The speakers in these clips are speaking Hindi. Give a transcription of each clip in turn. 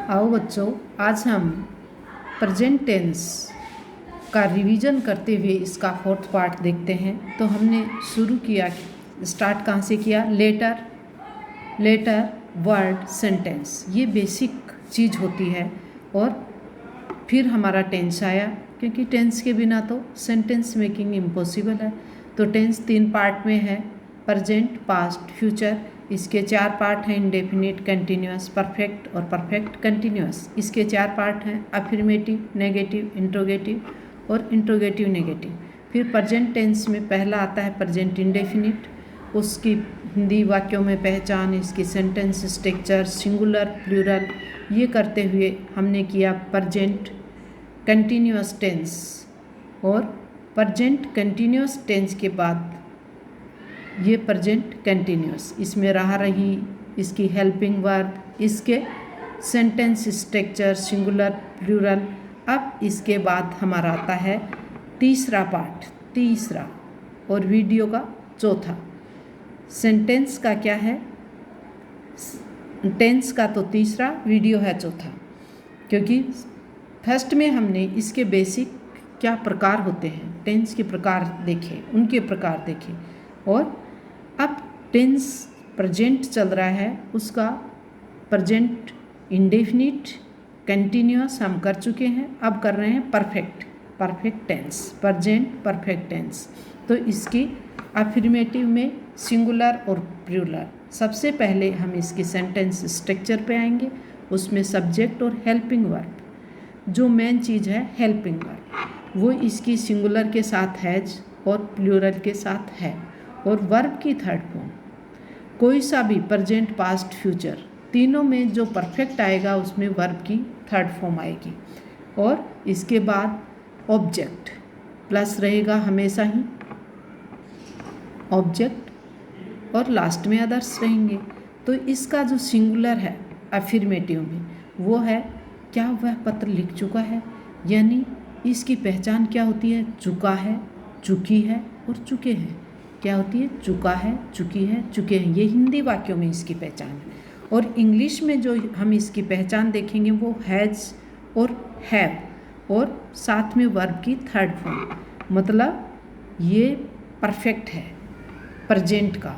आओ बच्चों, आज हम प्रेजेंट टेंस का रिवीजन करते हुए इसका फोर्थ पार्ट देखते हैं। तो हमने शुरू किया, स्टार्ट कहाँ से किया? लेटर वर्ड सेंटेंस, ये बेसिक चीज़ होती है। और फिर हमारा टेंस आया, क्योंकि टेंस के बिना तो सेंटेंस मेकिंग इम्पॉसिबल है। तो टेंस 3 पार्ट में है, प्रेजेंट, पास्ट, फ्यूचर। इसके 4 पार्ट हैं, इंडेफिनिट, कंटिन्यूअस, परफेक्ट और परफेक्ट कंटिन्यूअस। इसके 4 पार्ट हैं, अफर्मेटिव, नेगेटिव, इंट्रोगेटिव और इंट्रोगेटिव नेगेटिव। फिर प्रेजेंट टेंस में पहला आता है प्रेजेंट इंडेफिनिट, उसकी हिंदी वाक्यों में पहचान, इसकी सेंटेंस स्ट्रक्चर, सिंगुलर, प्लूरल, ये करते हुए हमने किया प्रेजेंट कंटिन्यूअस टेंस। और प्रेजेंट कंटिन्यूअस टेंस के बाद ये प्रेजेंट कंटिन्यूअस, इसमें रही इसकी हेल्पिंग वर्ब, इसके सेंटेंस स्ट्रक्चर, सिंगुलर, प्लूरल। अब इसके बाद हमारा आता है तीसरा पार्ट, तीसरा और वीडियो का चौथा। सेंटेंस का क्या है? टेंस का तो तीसरा, वीडियो है चौथा। क्योंकि फर्स्ट में हमने इसके बेसिक क्या प्रकार होते हैं, टेंस के प्रकार देखे, उनके प्रकार देखे। और अब टेंस प्रेजेंट चल रहा है, उसका प्रेजेंट इंडेफिनिट, कंटिन्यूअस हम कर चुके हैं। अब कर रहे हैं perfect tense, present perfect tense. तो इसकी अफर्मेटिव में सिंगुलर और प्लूरल। सबसे पहले हम इसकी सेंटेंस स्ट्रक्चर पे आएंगे, उसमें सब्जेक्ट और हेल्पिंग वर्ब। जो मेन चीज़ है हेल्पिंग वर्ब, वो इसकी सिंगुलर के साथ हैज और प्लूरल के साथ है। और वर्ब की थर्ड फॉर्म, कोई सा भी प्रेजेंट, पास्ट, फ्यूचर, तीनों में जो परफेक्ट आएगा उसमें वर्ब की थर्ड फॉर्म आएगी। और इसके बाद ऑब्जेक्ट प्लस रहेगा हमेशा ही, ऑब्जेक्ट, और लास्ट में अदर्स रहेंगे। तो इसका जो सिंगुलर है अफर्मेटिव में, वो है क्या वह पत्र लिख चुका है, यानी इसकी पहचान क्या होती है? चुका है, चुकी है और चुके हैं। क्या होती है? चुका है, चुकी है, चुके हैं। ये हिंदी वाक्यों में इसकी पहचान है। और इंग्लिश में जो हम इसकी पहचान देखेंगे वो हैज़ और हैव, और साथ में वर्ब की थर्ड फॉर्म। मतलब ये परफेक्ट है प्रेजेंट का।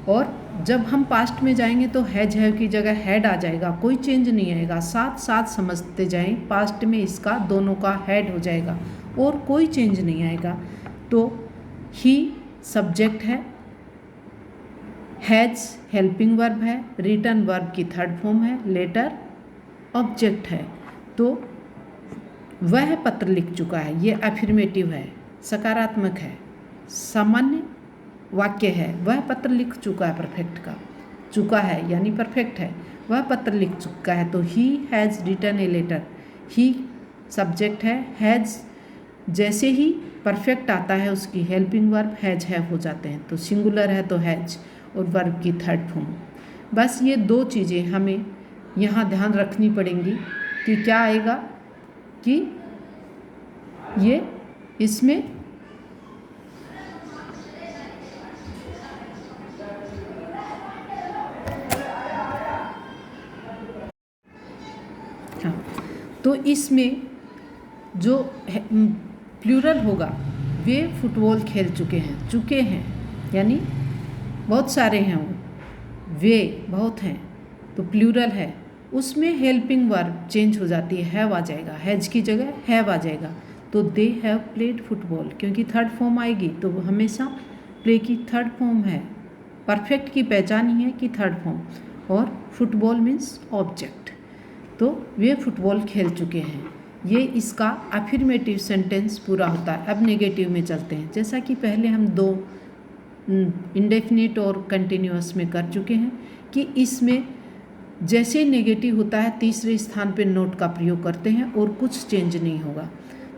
और जब हम पास्ट में जाएंगे तो हैज हैव की जगह हैड आ जाएगा, कोई चेंज नहीं आएगा। साथ साथ समझते जाएं, पास्ट में इसका दोनों का हैड हो जाएगा और कोई चेंज नहीं आएगा। तो ही सब्जेक्ट है, हैज हेल्पिंग वर्ब है, रिटर्न वर्ब की थर्ड फॉर्म है, लेटर ऑब्जेक्ट है। तो वह पत्र लिख चुका है, ये अफर्मेटिव है, सकारात्मक है, सामान्य वाक्य है। वह पत्र लिख चुका है, परफेक्ट का चुका है यानी परफेक्ट है, वह पत्र लिख चुका है। तो he has written a letter, he subject है, हैज़ जैसे ही परफेक्ट आता है उसकी हेल्पिंग वर्ब हैज हैव हो जाते हैं। तो सिंगुलर है तो हैज और वर्ब की थर्ड फॉर्म। बस ये 2 चीज़ें हमें यहाँ ध्यान रखनी पड़ेंगी कि क्या आएगा, कि ये इसमें हाँ, तो इसमें जो प्लूरल होगा, वे फुटबॉल खेल चुके हैं यानी बहुत सारे हैं, वे बहुत हैं, तो प्लूरल है। उसमें हेल्पिंग वर्ब चेंज हो जाती है, हैव आ जाएगा, हैज की जगह हैव आ जाएगा। तो दे हैव प्लेड फुटबॉल, क्योंकि थर्ड फॉर्म आएगी तो हमेशा प्ले की थर्ड फॉर्म है। परफेक्ट की पहचान ही है कि थर्ड फॉर्म। और फुटबॉल मीन्स ऑब्जेक्ट, तो वे फुटबॉल खेल चुके हैं। ये इसका अफर्मेटिव सेंटेंस पूरा होता है। अब नेगेटिव में चलते हैं। जैसा कि पहले हम 2 इंडेफिनिट और कंटिन्यूअस में कर चुके हैं कि इसमें जैसे नेगेटिव होता है तीसरे स्थान पे नोट का प्रयोग करते हैं और कुछ चेंज नहीं होगा।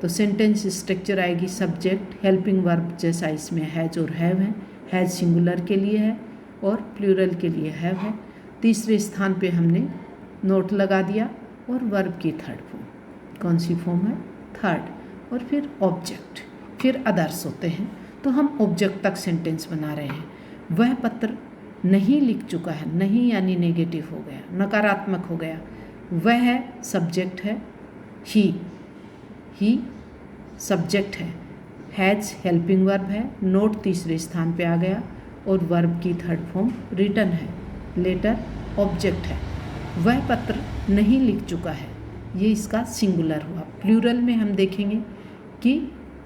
तो सेंटेंस स्ट्रक्चर आएगी सब्जेक्ट, हेल्पिंग वर्ब जैसा इसमें हैज और हैव है। हैज सिंगुलर के लिए है और प्लूरल के लिए हैव है। तीसरे स्थान पे हमने नोट लगा दिया और वर्ब की थर्ड फॉर्म, कौन सी फॉर्म है? थर्ड। और फिर ऑब्जेक्ट, फिर अदर्स होते हैं। तो हम ऑब्जेक्ट तक सेंटेंस बना रहे हैं। वह पत्र नहीं लिख चुका है, नहीं यानी नेगेटिव हो गया, नकारात्मक हो गया। वह सब्जेक्ट है, ही सब्जेक्ट है, हैज़ हेल्पिंग वर्ब है, नोट तीसरे स्थान पे आ गया और वर्ब की थर्ड फॉर्म रिटन है, लेटर ऑब्जेक्ट है। वह पत्र नहीं लिख चुका है, ये इसका सिंगुलर हुआ। प्लूरल में हम देखेंगे कि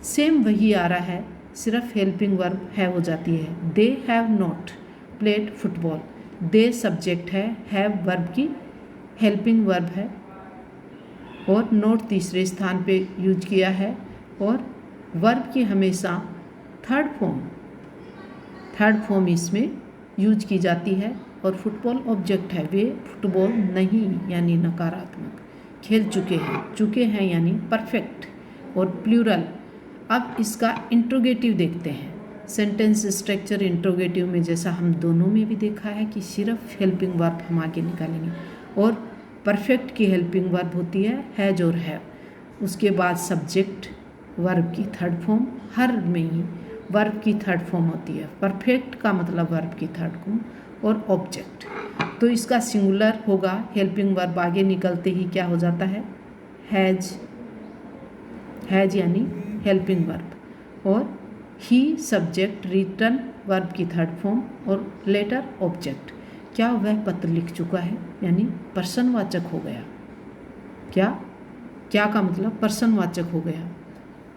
सेम वही आ रहा है, सिर्फ हेल्पिंग वर्ब हैव हो जाती है। They have not played football, they subject है, हैव वर्ब की हेल्पिंग वर्ब है और नोट तीसरे स्थान पे यूज किया है और वर्ब की हमेशा थर्ड फॉर्म इसमें यूज की जाती है और फुटबॉल ऑब्जेक्ट है। वे फुटबॉल नहीं यानी नकारात्मक खेल चुके हैं यानी परफेक्ट और प्लूरल। अब इसका इंट्रोगेटिव देखते हैं। सेंटेंस स्ट्रक्चर इंट्रोगेटिव में जैसा हम दोनों में भी देखा है कि सिर्फ हेल्पिंग वर्ब हम आगे निकालेंगे और परफेक्ट की हेल्पिंग वर्ब होती है हैज और हैव, उसके बाद सब्जेक्ट वर्ब की थर्ड फॉर्म, हर में ही वर्ब की थर्ड फॉर्म होती है। परफेक्ट का मतलब वर्ब की थर्ड फॉर्म और ऑब्जेक्ट। तो इसका सिंगुलर होगा, हेल्पिंग वर्ब आगे निकलते ही क्या हो जाता है, हैज यानी हेल्पिंग वर्ब और ही सब्जेक्ट, रिटन वर्ब की थर्ड फॉर्म और लेटर ऑब्जेक्ट। क्या वह पत्र लिख चुका है यानी पर्सनवाचक हो गया। क्या का मतलब पर्सनवाचक हो गया,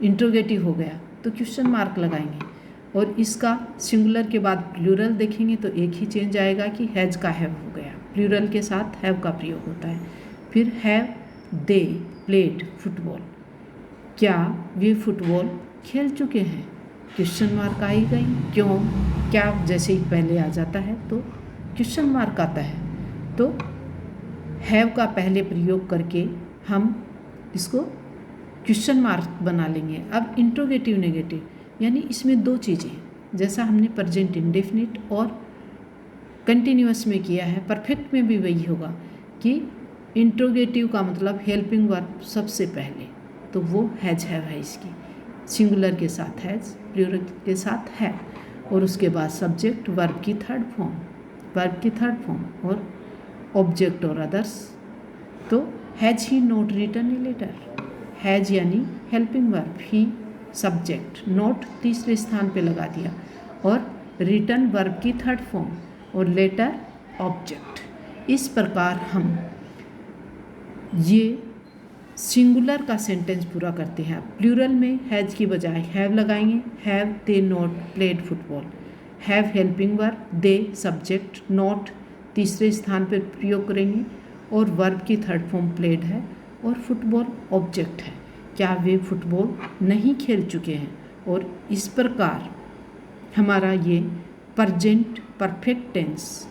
इंट्रोगेटिव हो गया, तो क्वेश्चन मार्क लगाएंगे। और इसका सिंगुलर के बाद प्लूरल देखेंगे तो एक ही चेंज आएगा कि हैज का हैव हो गया, प्लूरल के साथ हैव का प्रयोग होता है। फिर हैव दे प्लेड फुटबॉल, क्या वे फुटबॉल खेल चुके हैं, क्वेश्चन मार्क आई गई। क्यों, क्या जैसे ही पहले आ जाता है तो क्वेश्चन मार्क आता है। तो हैव का पहले प्रयोग करके हम इसको क्वेश्चन मार्क बना लेंगे। अब इंट्रोगेटिव नेगेटिव यानी इसमें दो चीज़ें, जैसा हमने प्रेजेंट इंडेफिनिट और कंटिन्यूअस में किया है, परफेक्ट में भी वही होगा कि इंट्रोगेटिव का मतलब हेल्पिंग वर्ब सबसे पहले, तो वो हैज हैव है इसकी, सिंगुलर के साथ हैज, प्लूरल के साथ है और उसके बाद सब्जेक्ट वर्ब की थर्ड फॉर्म और ऑब्जेक्ट और अदर्स। तो has he not written a letter, has यानी helping verb, he subject, not तीसरे स्थान पे लगा दिया और रिटन वर्ब की थर्ड फॉर्म और लेटर ऑब्जेक्ट। इस प्रकार हम ये सिंगुलर का सेंटेंस पूरा करते हैं। प्लूरल में हैज की बजाय हैव लगाएंगे, have they not played football, have helping verb, they subject, not तीसरे स्थान पर प्रयोग करेंगे और वर्ब की थर्ड फॉर्म प्लेड है और फुटबॉल ऑब्जेक्ट है। क्या वे फुटबॉल नहीं खेल चुके हैं। और इस प्रकार हमारा ये प्रेजेंट परफेक्ट टेंस